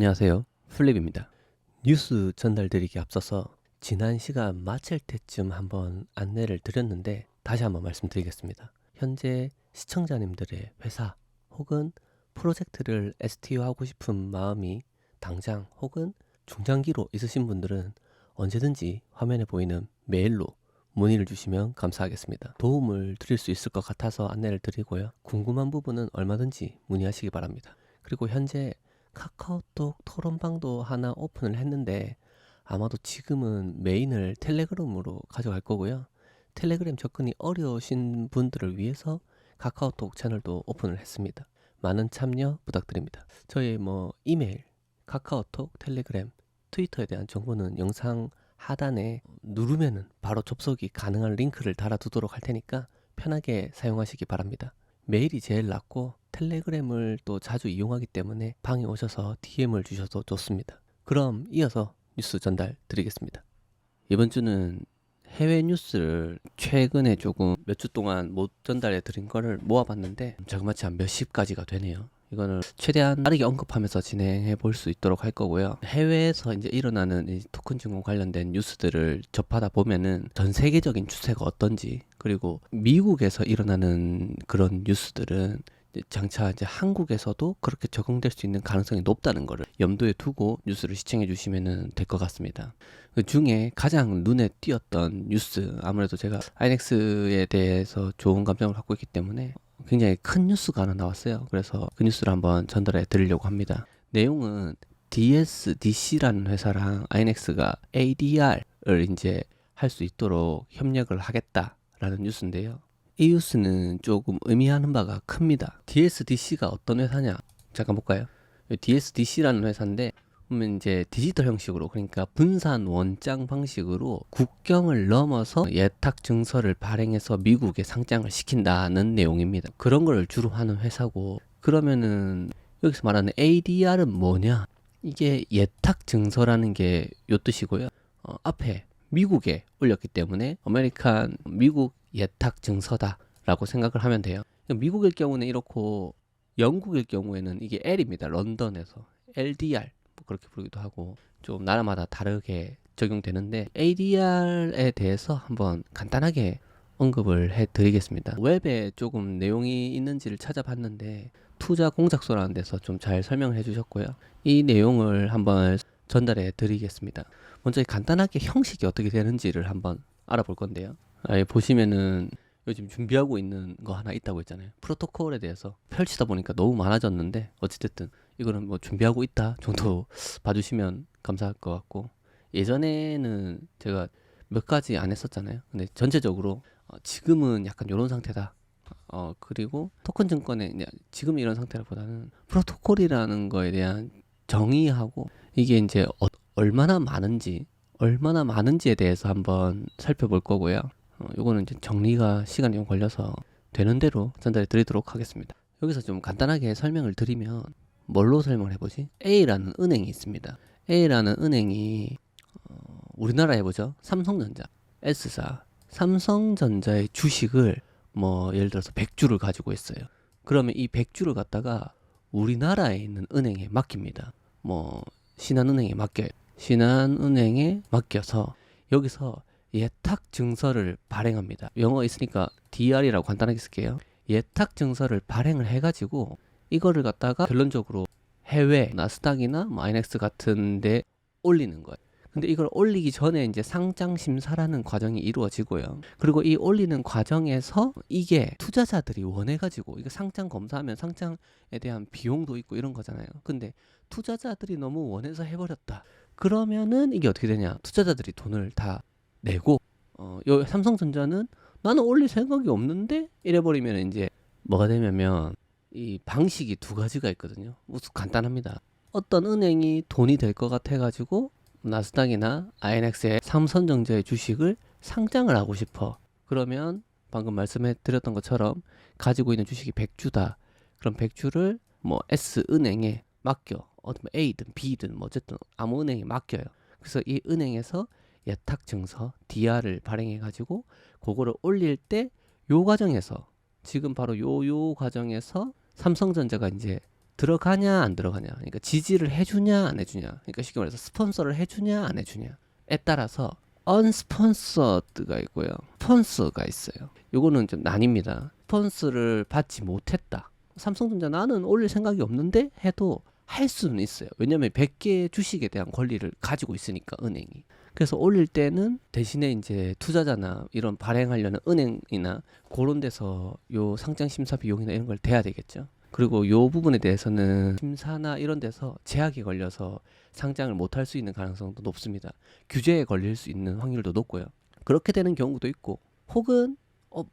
안녕하세요. 플립입니다. 뉴스 전달드리기 앞서서 지난 시간 마칠 때쯤 한번 안내를 드렸는데 다시 한번 말씀드리겠습니다. 현재 시청자님들의 회사 혹은 프로젝트를 STO하고 싶은 마음이 당장 혹은 중장기로 있으신 분들은 언제든지 화면에 보이는 메일로 문의를 주시면 감사하겠습니다. 도움을 드릴 수 있을 것 같아서 안내를 드리고요. 궁금한 부분은 얼마든지 문의하시기 바랍니다. 그리고 현재 카카오톡 토론방도 하나 오픈을 했는데 아마도 지금은 메인을 텔레그램으로 가져갈 거고요. 텔레그램 접근이 어려우신 분들을 위해서 카카오톡 채널도 오픈을 했습니다. 많은 참여 부탁드립니다. 저희 이메일, 카카오톡, 텔레그램, 트위터에 대한 정보는 영상 하단에 누르면은 바로 접속이 가능한 링크를 달아두도록 할 테니까 편하게 사용하시기 바랍니다. 메일이 제일 낫고 텔레그램을 또 자주 이용하기 때문에 방에 오셔서 DM을 주셔도 좋습니다. 그럼 이어서 뉴스 전달 드리겠습니다. 이번 주는 해외 뉴스를 최근에 조금 몇 주 동안 못 전달해 드린 거를 모아봤는데 자그마치 한 몇십 가지가 되네요. 이거는 최대한 빠르게 언급하면서 진행해 볼 수 있도록 할 거고요. 해외에서 이제 일어나는 이 토큰 증권 관련된 뉴스들을 접하다 보면은 전 세계적인 추세가 어떤지, 그리고 미국에서 일어나는 그런 뉴스들은 장차 이제 한국에서도 그렇게 적용될 수 있는 가능성이 높다는 거를 염두에 두고 뉴스를 시청해 주시면 될 것 같습니다. 그 중에 가장 눈에 띄었던 뉴스, 아무래도 제가 아이넥스에 대해서 좋은 감정을 갖고 있기 때문에 굉장히 큰 뉴스가 하나 나왔어요. 그래서 그 뉴스를 한번 전달해 드리려고 합니다. 내용은 DSDC라는 회사랑 아이넥스가 ADR을 이제 할 수 있도록 협력을 하겠다라는 뉴스인데요. 이 뉴스는 조금 의미하는 바가 큽니다. DSDC가 어떤 회사냐? 잠깐 볼까요? DSDC라는 회사인데 보면 이제 디지털 형식으로, 그러니까 분산 원장 방식으로 국경을 넘어서 예탁 증서를 발행해서 미국에 상장을 시킨다는 내용입니다. 그런 걸 주로 하는 회사고, 그러면은 여기서 말하는 ADR은 뭐냐? 이게 예탁 증서라는 게 요 뜻이고요. 앞에 미국에 올렸기 때문에 아메리칸 미국 예탁 증서다라고 생각을 하면 돼요. 미국일 경우는 이렇고 영국일 경우에는 이게 L입니다. 런던에서 LDR 그렇게 부르기도 하고 좀 나라마다 다르게 적용되는데, ADR에 대해서 한번 간단하게 언급을 해드리겠습니다. 웹에 조금 내용이 있는지를 찾아봤는데 투자 공작소라는 데서 좀 잘 설명을 해주셨고요. 이 내용을 한번 전달해 드리겠습니다. 먼저 간단하게 형식이 어떻게 되는지를 한번 알아볼 건데요. 보시면은 요즘 준비하고 있는 거 하나 있다고 했잖아요. 프로토콜에 대해서 펼치다 보니까 너무 많아졌는데 어찌됐든 이거는 준비하고 있다 정도 봐주시면 감사할 것 같고, 예전에는 제가 몇 가지 안 했었잖아요. 근데 전체적으로 지금은 약간 이런 상태다. 그리고 토큰 증권의 지금 이런 상태보다는 프로토콜이라는 거에 대한 정의하고 이게 이제 얼마나 많은지에 대해서 한번 살펴볼 거고요. 요거는 이제 정리가 시간이 좀 걸려서 되는 대로 전달해 드리도록 하겠습니다. 여기서 좀 간단하게 설명을 드리면 뭘로 설명을 해보지? A라는 은행이 있습니다. A라는 은행이 우리나라 해보죠. 삼성전자, S사, 삼성전자의 주식을 예를 들어서 100주를 가지고 있어요. 그러면 이 100주를 갖다가 우리나라에 있는 은행에 맡깁니다. 신한은행에 맡겨요. 신한은행에 맡겨서 여기서 예탁 증서를 발행합니다. 영어 있으니까 DR이라고 간단하게 쓸게요. 예탁 증서를 발행을 해가지고 이거를 갖다가 결론적으로 해외 나스닥이나 아이넥스 같은 데 올리는 거예요. 근데 이걸 올리기 전에 이제 상장 심사라는 과정이 이루어지고요. 그리고 이 올리는 과정에서 이게 투자자들이 원해가지고, 이거 상장 검사하면 상장에 대한 비용도 있고 이런 거잖아요. 근데 투자자들이 너무 원해서 해버렸다. 그러면은 이게 어떻게 되냐? 투자자들이 돈을 다 내고, 요 삼성전자는 나는 올릴 생각이 없는데 이래버리면 이제 뭐가 되냐면 이 방식이 두 가지가 있거든요. 우선 간단합니다. 어떤 은행이 돈이 될 것 같아가지고 나스닥이나 INX의 삼성전자의 주식을 상장을 하고 싶어. 그러면 방금 말씀해 드렸던 것처럼 가지고 있는 주식이 100주다. 그럼 100주를 S은행에 맡겨. A든 B든 어쨌든 아무 은행에 맡겨요. 그래서 이 은행에서 예탁 증서 DR을 발행해 가지고 그거를 올릴 때 요 과정에서, 지금 바로 요 과정에서 삼성전자가 이제 들어가냐 안 들어가냐, 그러니까 지지를 해주냐 안 해주냐, 그러니까 쉽게 말해서 스폰서를 해주냐 안 해주냐에 따라서 언스폰서드가 있고요, 스폰서가 있어요. 요거는 좀 나뉩니다. 스폰서를 받지 못했다, 삼성전자 나는 올릴 생각이 없는데 해도 할 수는 있어요. 왜냐면 100개 주식에 대한 권리를 가지고 있으니까 은행이. 그래서 올릴 때는 대신에 이제 투자자나 이런 발행하려는 은행이나 그런 데서 요 상장 심사 비용이나 이런 걸 대야 되겠죠. 그리고 요 부분에 대해서는 심사나 이런 데서 제약이 걸려서 상장을 못할 수 있는 가능성도 높습니다. 규제에 걸릴 수 있는 확률도 높고요. 그렇게 되는 경우도 있고, 혹은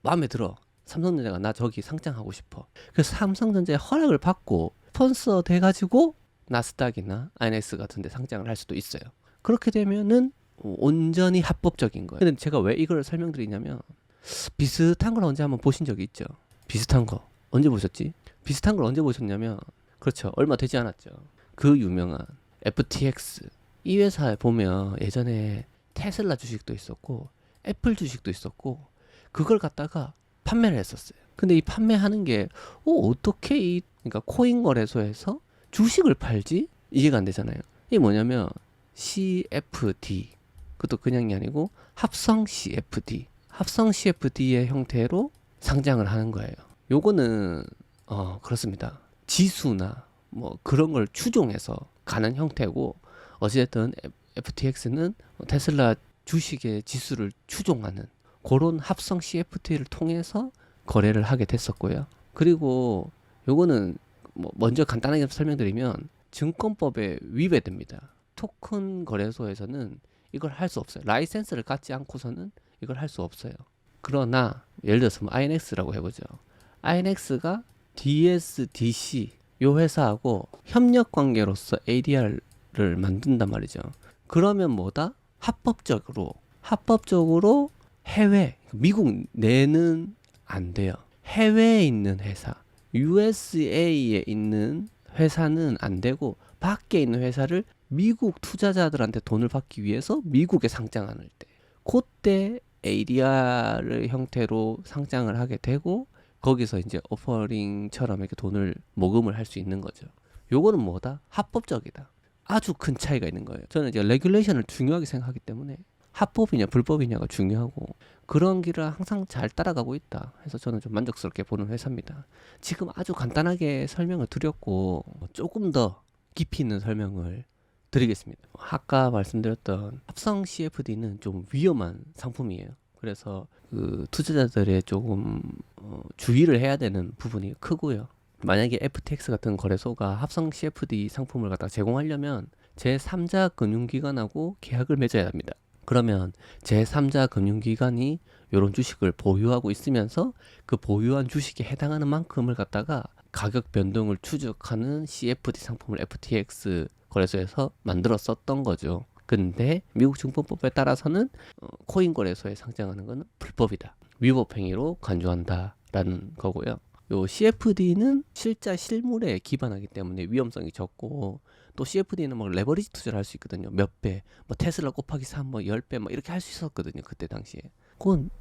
마음에 들어, 삼성전자가 나 저기 상장하고 싶어, 그래서 삼성전자의 허락을 받고 스폰서 돼가지고 나스닥이나 INX 같은 데 상장을 할 수도 있어요. 그렇게 되면은 온전히 합법적인 거예요. 근데 제가 왜 이걸 설명드리냐면, 비슷한 걸 언제 한번 보신 적이 있죠? 비슷한 거 언제 보셨지? 비슷한 걸 언제 보셨냐면, 그렇죠, 얼마 되지 않았죠, 그 유명한 FTX. 이 회사에 보면 예전에 테슬라 주식도 있었고 애플 주식도 있었고, 그걸 갖다가 판매를 했었어요. 근데 이 판매하는 게 어떻게 그러니까 코인 거래소에서 주식을 팔지? 이해가 안 되잖아요. 이게 뭐냐면 CFD, 그것도 그냥이 아니고 합성 CFD의 형태로 상장을 하는 거예요. 요거는 그렇습니다. 지수나 뭐 그런 걸 추종해서 가는 형태고, 어찌됐든 FTX는 테슬라 주식의 지수를 추종하는 그런 합성 CFD를 통해서 거래를 하게 됐었고요. 그리고 요거는 뭐 먼저 간단하게 설명드리면 증권법에 위배됩니다. 토큰 거래소에서는 이걸 할 수 없어요. 라이센스를 갖지 않고서는 이걸 할 수 없어요. 그러나 예를 들어서 뭐 INX라고 해보죠. INX가 DSDC 요 회사하고 협력 관계로서 ADR을 만든단 말이죠. 그러면 뭐다? 합법적으로 해외, 미국 내는 안 돼요. 해외에 있는 회사, USA에 있는 회사는 안 되고, 밖에 있는 회사를 미국 투자자들한테 돈을 받기 위해서 미국에 상장하는 때, 그때 ADR 형태로 상장을 하게 되고, 거기서 이제 오퍼링처럼 이렇게 돈을 모금을 할 수 있는 거죠. 요거는 뭐다? 합법적이다. 아주 큰 차이가 있는 거예요. 저는 이제 레귤레이션을 중요하게 생각하기 때문에 합법이냐 불법이냐가 중요하고, 그런 길을 항상 잘 따라가고 있다 해서 저는 좀 만족스럽게 보는 회사입니다. 지금 아주 간단하게 설명을 드렸고, 조금 더 깊이 있는 설명을 드리겠습니다. 아까 말씀드렸던 합성 CFD는 좀 위험한 상품이에요. 그래서 그 투자자들의 조금 주의를 해야 되는 부분이 크고요. 만약에 FTX 같은 거래소가 합성 CFD 상품을 갖다 제공하려면 제3자 금융기관하고 계약을 맺어야 합니다. 그러면 제3자 금융기관이 이런 주식을 보유하고 있으면서 그 보유한 주식에 해당하는 만큼을 갖다가 가격 변동을 추적하는 CFD 상품을 FTX 거래소에서 만들었었던 거죠. 근데 미국 증권법에 따라서는 코인 거래소에 상장하는 것은 불법이다, 위법 행위로 간주한다라는 거고요. 요 CFD는 실자 실물에 기반하기 때문에 위험성이 적고, 또 CFD는 막 레버리지 투자를 할 수 있거든요. 몇 배, 뭐 테슬라 곱하기 3, 뭐 10배, 뭐 이렇게 할 수 있었거든요. 그때 당시에.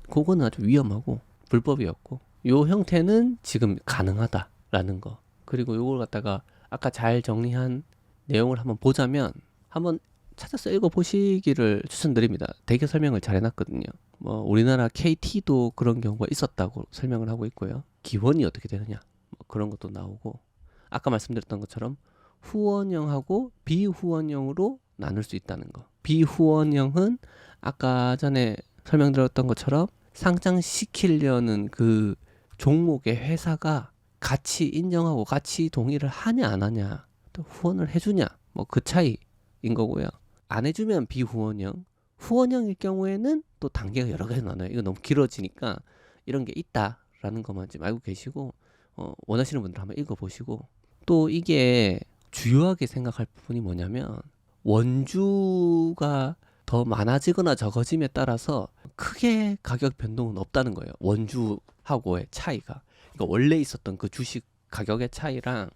그거는 아주 위험하고 불법이었고, 요 형태는 지금 가능하다라는 거. 그리고 요걸 갖다가 아까 잘 정리한 내용을 한번 보자면, 한번 찾아서 읽어보시기를 추천드립니다. 되게 설명을 잘 해놨거든요. 뭐 우리나라 KT도 그런 경우가 있었다고 설명을 하고 있고요. 기원이 어떻게 되느냐, 뭐 그런 것도 나오고, 아까 말씀드렸던 것처럼 후원형하고 비후원형으로 나눌 수 있다는 거. 비후원형은 아까 전에 설명드렸던 것처럼 상장시키려는 그 종목의 회사가 같이 인정하고 같이 동의를 하냐 안 하냐, 또 후원을 해주냐, 뭐 그 차이인 거고요. 안 해주면 비후원형, 후원형일 경우에는 또 단계가 여러 가지 나눠요. 이거 너무 길어지니까 이런 게 있다라는 것만 좀 알고 계시고, 원하시는 분들 한번 읽어보시고, 또 이게 주요하게 생각할 부분이 뭐냐면, 원주가 더 많아지거나 적어짐에 따라서 크게 가격 변동은 없다는 거예요. 원주하고의 차이가. 그러니까 원래 있었던 그 주식 가격의 차이랑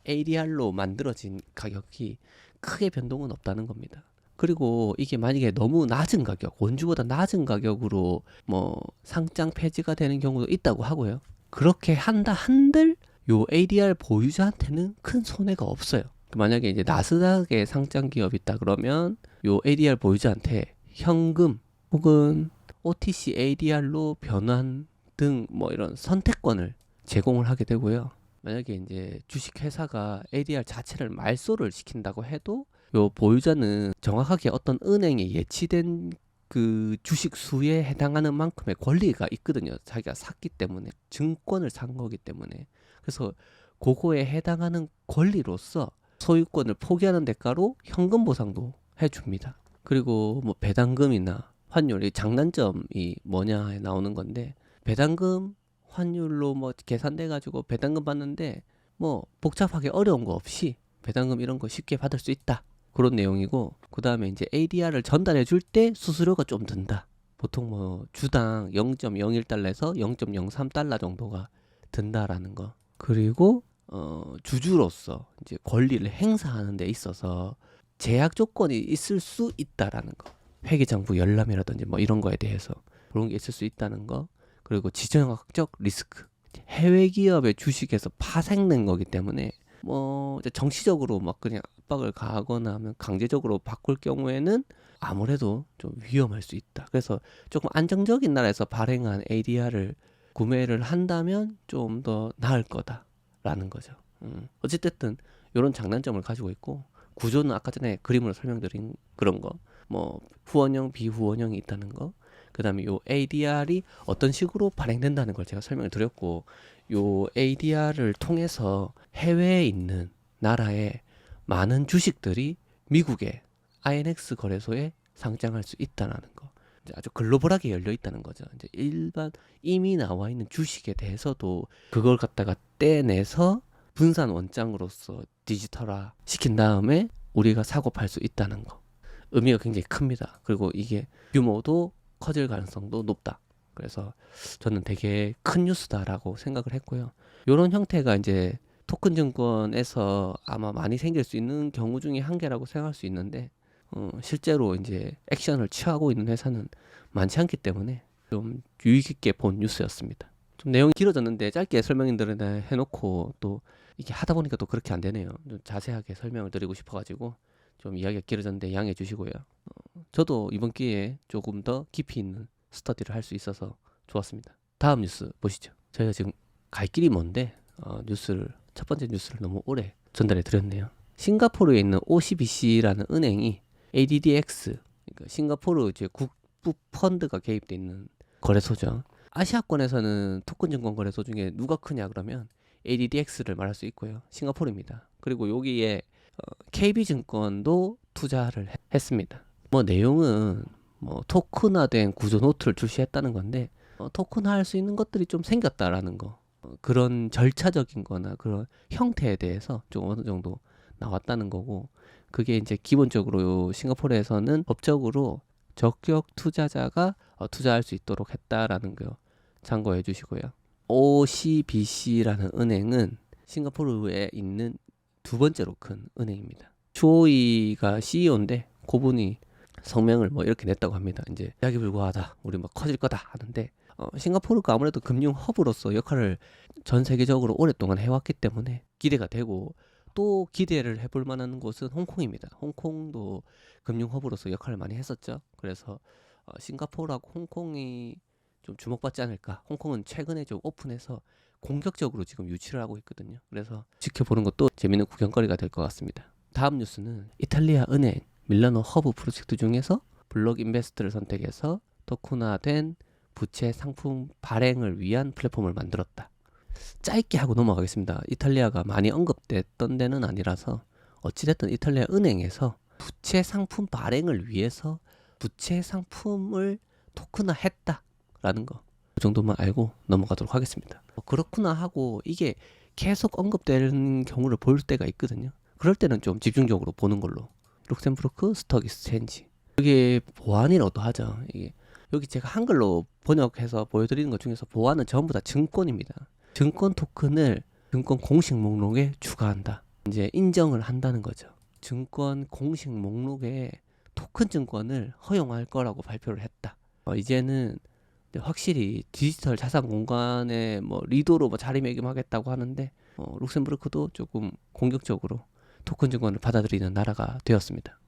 ADR로 만들어진 가격이 크게 변동은 없다는 겁니다. 그리고 이게 만약에 너무 낮은 가격, 원주보다 낮은 가격으로 뭐 상장 폐지가 되는 경우도 있다고 하고요. 그렇게 한다 한들 요 ADR 보유자한테는 큰 손해가 없어요. 만약에 이제 나스닥에 상장 기업이 있다 그러면 요 ADR 보유자한테 현금 혹은 OTC ADR로 변환 등 뭐 이런 선택권을 제공을 하게 되고요. 만약에 이제 주식 회사가 ADR 자체를 말소를 시킨다고 해도 요 보유자는 정확하게 어떤 은행에 예치된 그 주식 수에 해당하는 만큼의 권리가 있거든요. 자기가 샀기 때문에, 증권을 산 거기 때문에. 그래서 그거에 해당하는 권리로서 소유권을 포기하는 대가로 현금 보상도 해줍니다. 그리고 뭐 배당금이나 환율이 장단점이 뭐냐에 나오는 건데, 배당금 환율로 뭐 계산돼 가지고 배당금 받는데 뭐 복잡하게 어려운 거 없이 배당금 이런 거 쉽게 받을 수 있다, 그런 내용이고, 그 다음에 이제 ADR을 전달해 줄 때 수수료가 좀 든다. 보통 뭐 주당 0.01달러에서 0.03달러 정도가 든다라는 거. 그리고 주주로서 이제 권리를 행사하는 데 있어서 제약 조건이 있을 수 있다라는 거. 회계장부 열람이라든지 뭐 이런 거에 대해서 그런 게 있을 수 있다는 거. 그리고 지정학적 리스크. 해외 기업의 주식에서 파생된 거기 때문에 뭐 정치적으로 막 그냥 압박을 가하거나 하면 강제적으로 바꿀 경우에는 아무래도 좀 위험할 수 있다. 그래서 조금 안정적인 나라에서 발행한 ADR을 구매를 한다면 좀 더 나을 거다라는 거죠. 어찌됐든 이런 장단점을 가지고 있고, 구조는 아까 전에 그림으로 설명드린 그런 거, 뭐 후원형, 비후원형이 있다는 거, 그 다음에 요 ADR이 어떤 식으로 발행된다는 걸 제가 설명을 드렸고, 요 ADR을 통해서 해외에 있는 나라의 많은 주식들이 미국의 INX 거래소에 상장할 수 있다는 거. 이제 아주 글로벌하게 열려 있다는 거죠. 이제 일반 이미 나와 있는 주식에 대해서도 그걸 갖다가 떼내서 분산 원장으로서 디지털화 시킨 다음에 우리가 사고 팔 수 있다는 거. 의미가 굉장히 큽니다. 그리고 이게 규모도 커질 가능성도 높다. 그래서 저는 되게 큰 뉴스다라고 생각을 했고요. 이런 형태가 이제 토큰 증권에서 아마 많이 생길 수 있는 경우 중에 한 개라고 생각할 수 있는데, 실제로 이제 액션을 취하고 있는 회사는 많지 않기 때문에 좀 유의 깊게 본 뉴스였습니다. 좀 내용이 길어졌는데 짧게 설명을 해놓고 또 이게 하다 보니까 또 그렇게 안 되네요. 좀 자세하게 설명을 드리고 싶어가지고 좀 이야기가 길어졌는데 양해해 주시고요. 저도 이번 기회에 조금 더 깊이 있는 스터디를 할 수 있어서 좋았습니다. 다음 뉴스 보시죠. 저희가 지금 갈 길이 먼데 뉴스를, 첫 번째 뉴스를 너무 오래 전달해 드렸네요. 싱가포르에 있는 OCBC라는 은행이 ADDX, 그러니까 싱가포르 이제 국부 펀드가 개입돼 있는 거래소죠. 아시아권에서는 토큰 증권 거래소 중에 누가 크냐 그러면 ADDX를 말할 수 있고요. 싱가포르입니다. 그리고 여기에 KB증권도 투자를 했습니다. 뭐 내용은 뭐 토큰화된 구조 노트를 출시했다는 건데, 토큰화할 수 있는 것들이 좀 생겼다라는 거, 그런 절차적인 거나 그런 형태에 대해서 좀 어느 정도 나왔다는 거고, 그게 이제 기본적으로 싱가포르에서는 법적으로 적격 투자자가 투자할 수 있도록 했다라는 거 참고해 주시고요. OCBC라는 은행은 싱가포르에 있는 두 번째로 큰 은행입니다. 추오이가 CEO인데 그분이 성명을 뭐 이렇게 냈다고 합니다. 이제 야기불구하다, 우리 뭐 커질 거다 하는데, 싱가포르가 아무래도 금융 허브로서 역할을 전 세계적으로 오랫동안 해왔기 때문에 기대가 되고, 또 기대를 해볼 만한 곳은 홍콩입니다. 홍콩도 금융 허브로서 역할을 많이 했었죠. 그래서 싱가포르하고 홍콩이 좀 주목받지 않을까. 홍콩은 최근에 좀 오픈해서 공격적으로 지금 유치를 하고 있거든요. 그래서 지켜보는 것도 재밌는 구경거리가 될 것 같습니다. 다음 뉴스는 이탈리아 은행 밀라노 허브 프로젝트 중에서 블록 인베스트를 선택해서 토큰화된 부채 상품 발행을 위한 플랫폼을 만들었다. 짧게 하고 넘어가겠습니다. 이탈리아가 많이 언급됐던 데는 아니라서 어찌됐든 이탈리아 은행에서 부채 상품 발행을 위해서 부채 상품을 토큰화했다라는 거, 그 정도만 알고 넘어가도록 하겠습니다. 그렇구나 하고 이게 계속 언급되는 경우를 볼 때가 있거든요. 그럴 때는 좀 집중적으로 보는 걸로. 룩셈부르크 스톡 익스체인지, 이게 보안이라고도 하죠. 이게 여기 제가 한글로 번역해서 보여드리는 것 중에서 보안은 전부 다 증권입니다. 증권 토큰을 증권 공식 목록에 추가한다. 이제 인정을 한다는 거죠. 증권 공식 목록에 토큰 증권을 허용할 거라고 발표를 했다. 이제는 확실히 디지털 자산 공간에 뭐 리도로 뭐 자리매김하겠다고 하는데, 룩셈부르크도 조금 공격적으로 토큰 증권을 받아들이는 나라가 되었습니다.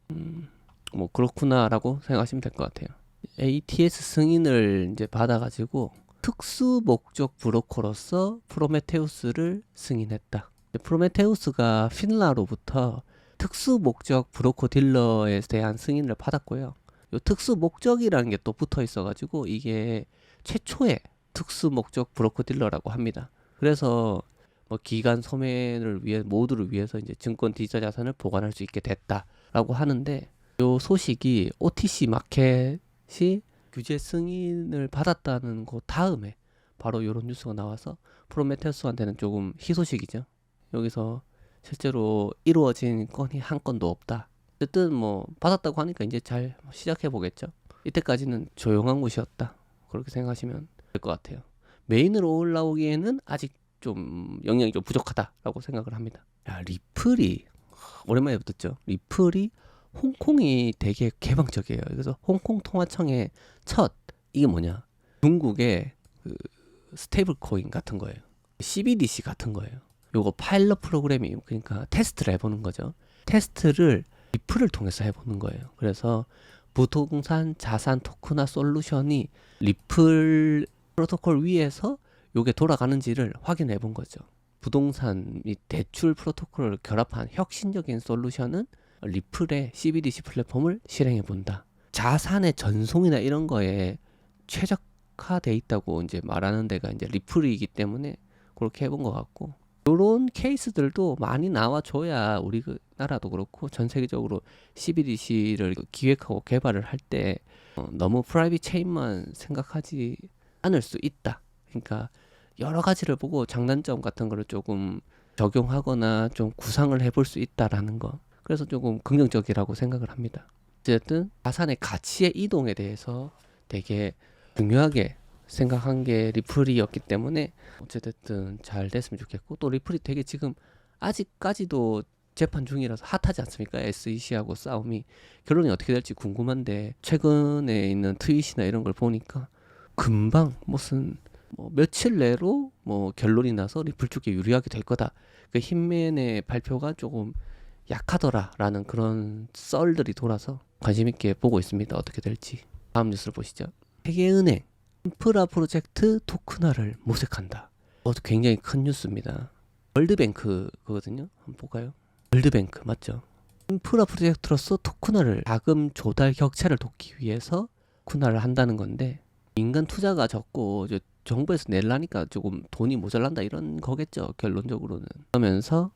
뭐 그렇구나라고 생각하시면 될 것 같아요. ATS 승인을 이제 받아가지고 특수 목적 브로커로서 프로메테우스를 승인했다. 프로메테우스가 필라로부터 특수 목적 브로커 딜러에 대한 승인을 받았고요. 요 특수 목적이라는 게 또 붙어 있어가지고 이게 최초의 특수 목적 브로커 딜러라고 합니다. 그래서 뭐 기간 소매를 위해 모두를 위해서 이제 증권 디지털 자산을 보관할 수 있게 됐다라고 하는데, 요 소식이 OTC 마켓이 규제 승인을 받았다는 거 다음에 바로 이런 뉴스가 나와서 프로메테우스한테는 조금 희소식이죠. 여기서 실제로 이루어진 건이 한 건도 없다. 어쨌든 뭐 받았다고 하니까 이제 잘 시작해 보겠죠. 이때까지는 조용한 곳이었다, 그렇게 생각하시면 될 것 같아요. 메인으로 올라오기에는 아직 좀 영향이 좀 부족하다라고 생각을 합니다. 야, 리플이 오랜만에 붙었죠. 리플이 홍콩이 되게 개방적이에요. 그래서 홍콩 통화청의 첫 이게 뭐냐, 중국의 그 스테이블 코인 같은 거예요. CBDC 같은 거예요. 요거 파일럿 프로그램이, 그러니까 테스트를 해보는 거죠. 테스트를 리플을 통해서 해보는 거예요. 그래서 부동산 자산 토큰화 솔루션이 리플 프로토콜 위에서 요게 돌아가는지를 확인해 본 거죠. 부동산 및 대출 프로토콜을 결합한 혁신적인 솔루션은 리플의 CBDC 플랫폼을 실행해 본다. 자산의 전송이나 이런 거에 최적화돼 있다고 이제 말하는 데가 이제 리플이기 때문에 그렇게 해본 것 같고, 이런 케이스들도 많이 나와줘야 우리 그 나라도 그렇고 전 세계적으로 CBDC를 기획하고 개발을 할 때 너무 프라이빗 체인만 생각하지 않을 수 있다. 그러니까 여러 가지를 보고 장단점 같은 거를 조금 적용하거나 좀 구상을 해볼 수 있다라는 거. 그래서 조금 긍정적이라고 생각을 합니다. 어쨌든 자산의 가치의 이동에 대해서 되게 중요하게 생각한 게 리플이었기 때문에 어쨌든 잘 됐으면 좋겠고, 또 리플이 되게 지금 아직까지도 재판 중이라서 핫하지 않습니까? SEC하고 싸움이. 결론이 어떻게 될지 궁금한데, 최근에 있는 트윗이나 이런 걸 보니까 금방 무슨 뭐 며칠 내로 뭐 결론이 나서 리플 쪽에 유리하게 될 거다. 그 힌맨의 발표가 조금 약하더라라는 그런 썰들이 돌아서 관심 있게 보고 있습니다. 어떻게 될지. 다음 뉴스를 보시죠. 세계은행 인프라 프로젝트 토큰화를 모색한다. 굉장히 큰 뉴스입니다. 월드뱅크 그거든요. 한번 볼까요? 월드뱅크 맞죠? 인프라 프로젝트로서 토큰화를, 자금 조달 격차를 돕기 위해서 토큰화를 한다는 건데, 민간 투자가 적고 정부에서 내려니까 조금 돈이 모자란다 이런 거겠죠, 결론적으로는. 그러면서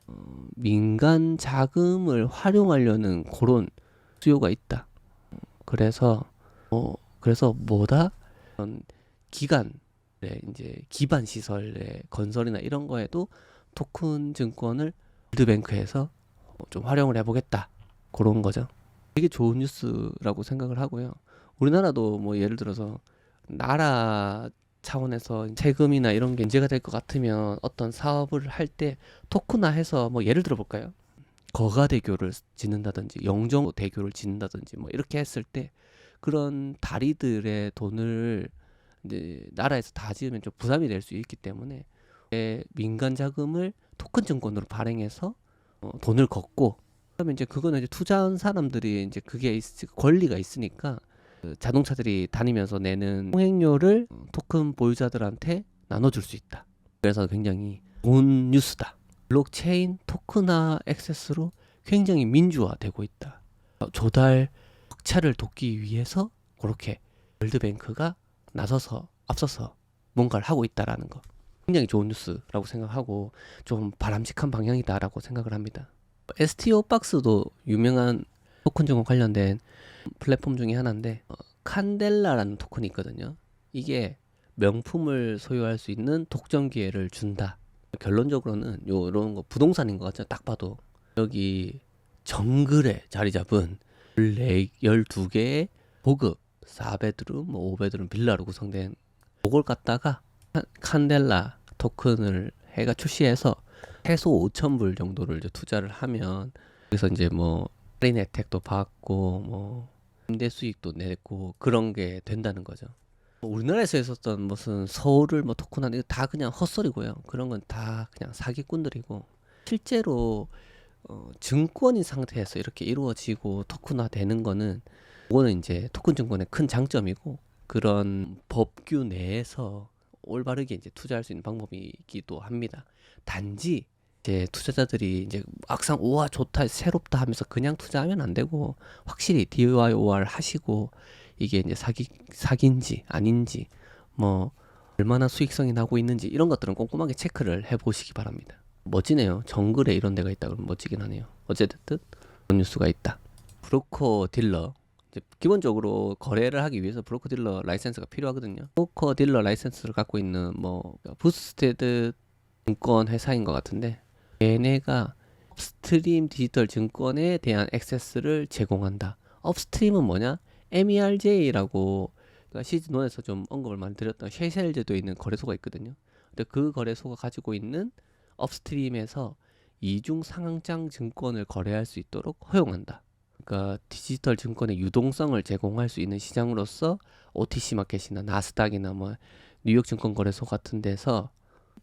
민간 자금을 활용하려는 그런 수요가 있다. 그래서 뭐다? 기간에 이제 기반 시설의 건설이나 이런 거에도 토큰 증권을 월드뱅크에서 좀 활용을 해보겠다, 그런 거죠. 되게 좋은 뉴스라고 생각을 하고요. 우리나라도 뭐 예를 들어서 나라 차원에서 세금이나 이런 게 문제가 될 것 같으면 어떤 사업을 할 때 토큰화해서, 뭐 예를 들어 볼까요? 거가대교를 짓는다든지 영종대교를 짓는다든지 뭐 이렇게 했을 때 그런 다리들의 돈을 이제 나라에서 다 지으면 좀 부담이 될 수 있기 때문에 민간 자금을 토큰 증권으로 발행해서 돈을 걷고, 그러면 이제 그거는 이제 투자한 사람들이 이제 그게 권리가 있으니까 그 자동차들이 다니면서 내는 통행료를 토큰 보유자들한테 나눠줄 수 있다. 그래서 굉장히 좋은 뉴스다. 블록체인 토큰화 액세스로 굉장히 민주화되고 있다. 조달 격차를 돕기 위해서 그렇게 월드뱅크가 나서서 앞서서 뭔가를 하고 있다라는 거, 굉장히 좋은 뉴스라고 생각하고 좀 바람직한 방향이다라고 생각을 합니다. STO 박스도 유명한 토큰 증권 관련된 플랫폼 중에 하나인데, 칸델라라는 토큰이 있거든요. 이게 명품을 소유할 수 있는 독점 기회를 준다. 결론적으로는 이런 거 부동산인 것 같죠. 딱 봐도 여기 정글에 자리 잡은 12개의 고급 4베드룸, 뭐 5베드룸 빌라로 구성된, 그걸 갖다가 칸델라 토큰을 해가 출시해서 최소 5,000불 정도를 이제 투자를 하면, 그래서 이제 뭐 할인 혜택도 받고 뭐 임대 수익도 내고 그런 게 된다는 거죠. 우리나라에서 있었던 무슨 서울을 뭐 토큰한 이거 다 그냥 헛소리고요. 그런 건 다 그냥 사기꾼들이고 실제로 증권인 상태에서 이렇게 이루어지고 토큰화 되는 거는 그거는 이제 토큰 증권의 큰 장점이고 그런 법규 내에서 올바르게 이제 투자할 수 있는 방법이기도 합니다. 단지 이제 투자자들이 이제 막상 우와 좋다 새롭다 하면서 그냥 투자하면 안 되고 확실히 DYOR 하시고 이게 이제 사기인지 아닌지 뭐 얼마나 수익성이 나고 있는지 이런 것들은 꼼꼼하게 체크를 해보시기 바랍니다. 멋지네요. 정글에 이런 데가 있다 그러면 멋지긴 하네요. 어쨌든 그런 뉴스가 있다. 브로커 딜러 이제 기본적으로 거래를 하기 위해서 브로커 딜러 라이센스가 필요하거든요. 브로커 딜러 라이센스를 갖고 있는 뭐 부스테드 증권 회사인 것 같은데 얘네가 업스트림 디지털 증권에 대한 액세스를 제공한다. 업스트림은 뭐냐? MERJ라고 시즌 1에서 좀 언급을 많이 드렸던 쉐셀제도에 있는 거래소가 있거든요. 근데 그 거래소가 가지고 있는 업스트림에서 이중 상장 증권을 거래할 수 있도록 허용한다. 그러니까 디지털 증권의 유동성을 제공할 수 있는 시장으로서 OTC 마켓이나 나스닥이나 뭐 뉴욕 증권 거래소 같은 데서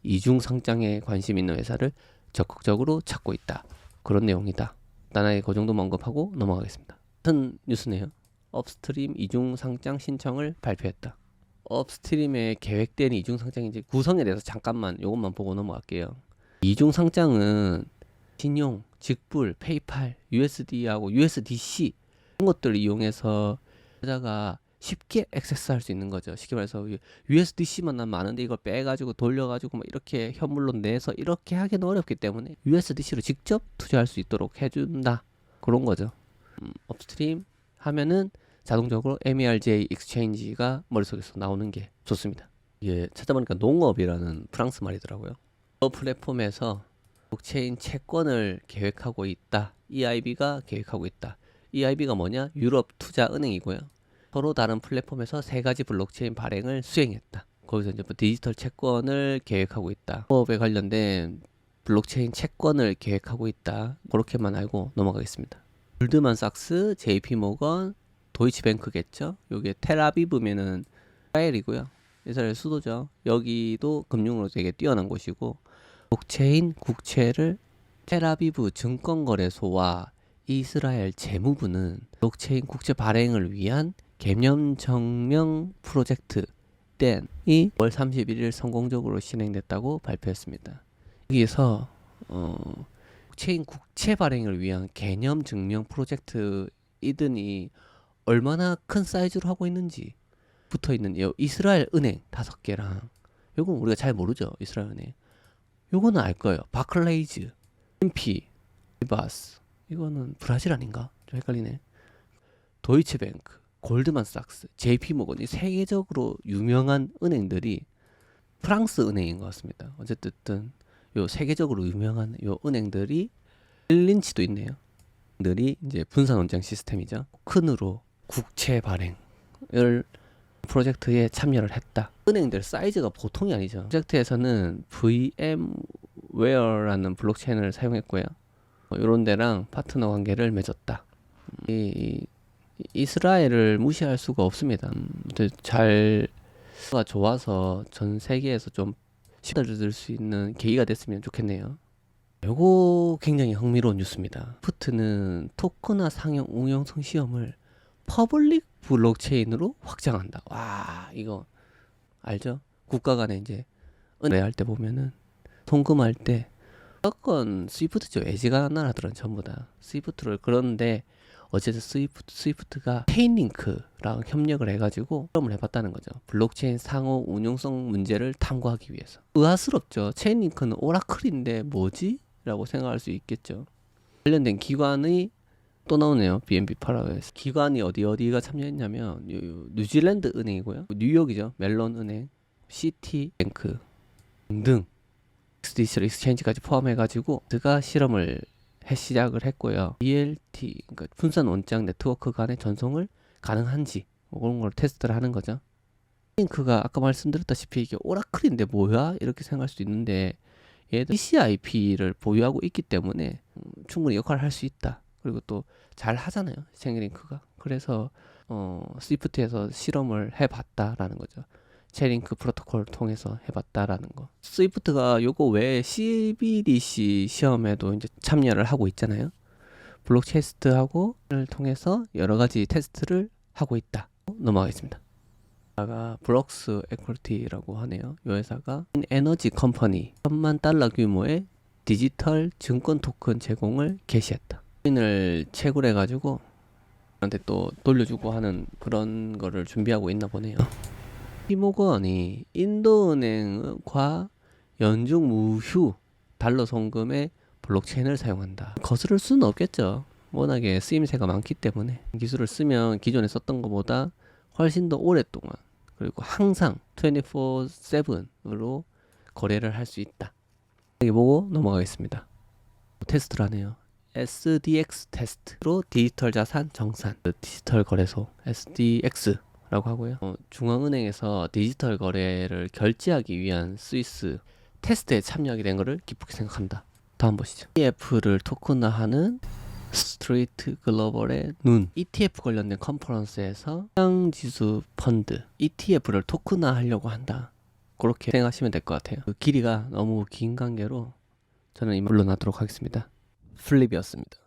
이중 상장에 관심 있는 회사를 적극적으로 찾고 있다. 그런 내용이다. 간단하게 그 정도만 언급하고 넘어가겠습니다. 같은 뉴스네요. 업스트림 이중 상장 신청을 발표했다. 업스트림의 계획된 이중 상장 이제 구성에 대해서 잠깐만 이것만 보고 넘어갈게요. 이중 상장은 신용, 직불, 페이팔, USD하고 USDC 이런 것들을 이용해서 투자자가 쉽게 액세스할 수 있는 거죠. 쉽게 말해서 USDC만 난 많은데 이걸 빼가지고 돌려가지고 막 이렇게 현물로 내서 이렇게 하기는 어렵기 때문에 USDC로 직접 투자할 수 있도록 해준다. 그런 거죠. 업스트림 하면은 자동적으로 MERJ 익스체인지가 머릿속에서 나오는 게 좋습니다. 이게 찾아보니까 농업이라는 프랑스 말이더라고요. 이 플랫폼에서 블록체인 채권을 계획하고 있다. EIB가 계획하고 있다. EIB가 뭐냐? 유럽 투자 은행이고요. 서로 다른 플랫폼에서 세 가지 블록체인 발행을 수행했다. 거기서 이제 뭐 디지털 채권을 계획하고 있다. 농업에 관련된 블록체인 채권을 계획하고 있다. 그렇게만 알고 넘어가겠습니다. 골드만삭스, JP모건, 도이치뱅크겠죠. 요게 텔아비브면은 이스라엘이고요. 이스라엘 수도죠. 여기도 금융으로 되게 뛰어난 곳이고 블록체인 국채를 텔아비브 증권거래소와 이스라엘 재무부는 블록체인 국채 발행을 위한 개념 증명 프로젝트 댄이 5월 31일 성공적으로 진행됐다고 발표했습니다. 여기에서 블록체인 국채 발행을 위한 개념 증명 프로젝트 이든이 얼마나 큰 사이즈로 하고 있는지 붙어 있는 이스라엘 은행 5개랑 요건 우리가 잘 모르죠. 이스라엘 은행. 요거는 알 거예요. 바클레이즈, MP, 리바스. 이거는 브라질 아닌가? 좀 헷갈리네. 도이체뱅크, 골드만삭스, JP모건 이 세계적으로 유명한 은행들이 프랑스 은행인 것 같습니다. 어쨌든 요 세계적으로 유명한 요 은행들이 린치도 있네요. 들이 이제 분산 원장 시스템이죠. 토큰으로 국채 발행을 프로젝트에 참여를 했다. 은행들 사이즈가 보통이 아니죠. 프로젝트에서는 VMware라는 블록체인을 사용했고요. 이런 데랑 파트너 관계를 맺었다. 이스라엘을 무시할 수가 없습니다. 잘 좋아서 전 세계에서 좀 시달릴 수 있는 계기가 됐으면 좋겠네요. 이거 굉장히 흥미로운 뉴스입니다. 스위프트는 토큰화 상용 응용성 시험을 퍼블릭 블록체인으로 확장한다. 와, 이거 알죠? 국가 간에 이제 은행할 때 보면은 송금할 때 무조건 스위프트죠. 애지간한 나라들은 전부 다 스위프트를. 그런데 어쨌든 스위프트가 체인링크랑 협력을 해가지고 실험을 해봤다는 거죠. 블록체인 상호 운용성 문제를 탐구하기 위해서. 의아스럽죠. 체인링크는 오라클인데 뭐지? 라고 생각할 수 있겠죠. 관련된 기관의 또 나오네요. BNB 파라웨스 기관이 어디가 참여했냐면 뉴질랜드 은행이고요. 뉴욕이죠. 멜론 은행, 시티뱅크 등등 디지털 익스체인지까지 포함해가지고 그가 실험을 시작을 했고요. DLT, 그러니까 분산 원장 네트워크 간의 전송을 가능한지 뭐 그런 걸 테스트를 하는 거죠. 링크가 아까 말씀드렸다시피 이게 오라클인데 뭐야? 이렇게 생각할 수도 있는데 얘도 TCIP를 보유하고 있기 때문에 충분히 역할을 할 수 있다. 그리고 또 잘 하잖아요. 체인링크가. 그래서 스위프트에서 실험을 해봤다라는 거죠. 체링크 프로토콜을 통해서 해봤다라는 거. 스위프트가 요거 외에 CBDC 시험에도 이제 참여를 하고 있잖아요. 블록 테스트하고를 통해서 여러 가지 테스트를 하고 있다. 넘어가겠습니다. 회사가 브록스 에퀄티라고 하네요. 이 회사가 에너지 컴퍼니 1,000만 달러 규모의 디지털 증권 토큰 제공을 개시했다. 코인을 채굴해 가지고 한테 또 돌려주고 하는 그런 거를 준비하고 있나 보네요. 피모건이 인도은행과 연중 무휴 달러 송금에 블록체인을 사용한다. 거스를 수는 없겠죠. 워낙에 쓰임새가 많기 때문에 기술을 쓰면 기존에 썼던 것보다 훨씬 더 오랫동안 그리고 항상 24/7으로 거래를 할 수 있다. 여기 보고 넘어가겠습니다. 테스트를 하네요. SDX 테스트로 디지털 자산 정산, 디지털 거래소 SDX라고 하고요. 중앙은행에서 디지털 거래를 결제하기 위한 스위스 테스트에 참여하게 된 것을 기쁘게 생각한다. 다음 보시죠. ETF를 토큰화하는 스트리트 글로벌의 눈 ETF 관련된 컨퍼런스에서 시장지수 펀드 ETF를 토큰화하려고 한다. 그렇게 생각하시면 될 것 같아요. 그 길이가 너무 긴 관계로 저는 이만 물러나도록 하겠습니다. 플립이었습니다.